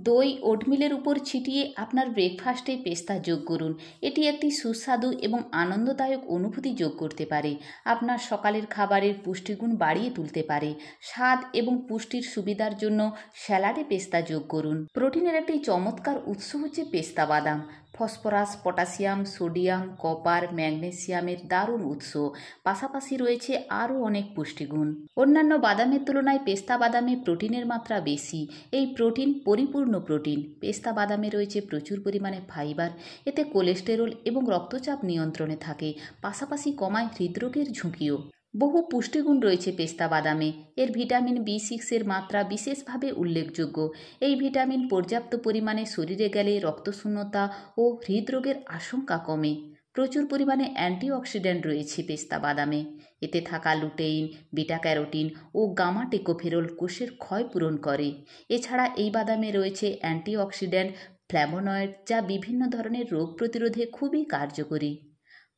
দই ওটমিলের উপর ছিটিয়ে আপনার ব্রেকফাস্টে পেস্তা যোগ করুন। এটি একটি সুস্বাদু এবং আনন্দদায়ক অনুভূতি যোগ করতে পারে। আপনার সকালের খাবারের পুষ্টিগুণ বাড়িয়ে তুলতে পারে। স্বাদ এবং পুষ্টির সুবিধার জন্য স্যালাডে পেস্তা যোগ করুন। প্রোটিনের একটি চমৎকার উৎস হচ্ছে পেস্তা বাদাম। ফসফরাস, পটাশিয়াম, সোডিয়াম, কপার, ম্যাগনেসিয়ামের দারুণ উৎস। পাশাপাশি রয়েছে আরও অনেক পুষ্টিগুণ। অন্যান্য বাদামের তুলনায় পেস্তা বাদামে প্রোটিনের মাত্রা বেশি। এই প্রোটিন পরিপূর্ণ প্রোটিন। পেস্তা বাদামে রয়েছে প্রচুর পরিমাণে ফাইবার। এতে কোলেস্টেরল এবং রক্তচাপ নিয়ন্ত্রণে থাকে, পাশাপাশি কমায় হৃদরোগের ঝুঁকিও। বহু পুষ্টিগুণ রয়েছে পেস্তা বাদামে। এর ভিটামিন বি6 মাত্রা বিশেষভাবে উল্লেখযোগ্য। এই ভিটামিন পর্যাপ্ত পরিমাণে শরীরে গেলে রক্তশূন্যতা ও হৃদরোগের আশঙ্কা কমে। প্রচুর পরিমাণে অ্যান্টিঅক্সিডেন্ট রয়েছে পেস্তা বাদামে। এতে থাকা লুটেইন, বিটা ক্যারোটিন ও গামা টেকোফেরল কোষের ক্ষয় পূরণ করে। এছাড়া এই বাদামে রয়েছে অ্যান্টিঅক্সিডেন্ট ফ্ল্যাভোনয়েড, যা বিভিন্ন ধরনের রোগ প্রতিরোধে খুবই কার্যকরী।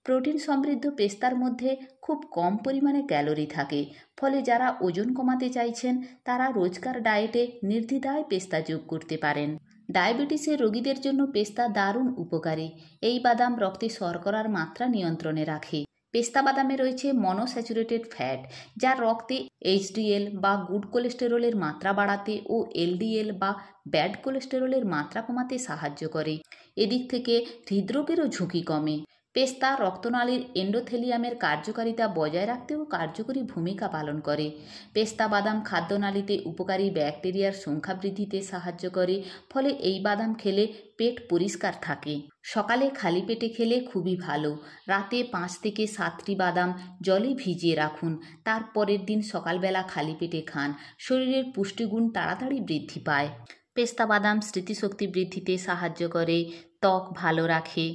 প্রোটিন সমৃদ্ধ পেস্তার মধ্যে খুব কম পরিমাণে ক্যালোরি থাকে, ফলে যারা ওজন কমাতে চাইছেন তারা রোজকার ডায়েটে নির্দ্বিধায় পেস্তা যোগ করতে পারেন। ডায়াবেটিসের রোগীদের জন্য পেস্তা দারুণ উপকারী। এই বাদাম রক্তে শর্করার মাত্রা নিয়ন্ত্রণে রাখে। পেস্তা বাদামে রয়েছে মনোস্যাচুরেটেড ফ্যাট, যা রক্তে এইচডিএল বা গুড কোলেস্টেরলের মাত্রা বাড়াতে ও এলডিএল বা ব্যাড কোলেস্টেরলের মাত্রা কমাতে সাহায্য করে। এদিক থেকে হৃদরোগেরও ঝুঁকি কমে। পেস্তা রক্তনালীর এন্ডোথেলিয়ামের কার্যকারিতা বজায় রাখতেও কার্যকরী ভূমিকা পালন করে। পেস্তা বাদাম খাদ্যনালীতে উপকারী ব্যাকটেরিয়ার সংখ্যা বৃদ্ধিতে সাহায্য করে, ফলে এই বাদাম খেলে পেট পরিষ্কার থাকে। সকালে খালি পেটে খেলে খুবই ভালো। রাতে 5 থেকে 7টি বাদাম জলে ভিজিয়ে রাখুন। তার পরের দিন সকালবেলা খালি পেটে খান। শরীরের পুষ্টিগুণ তাড়াতাড়ি বৃদ্ধি পায়। পেস্তা বাদাম স্মৃতিশক্তি বৃদ্ধিতে সাহায্য করে, ত্বক ভালো রাখে।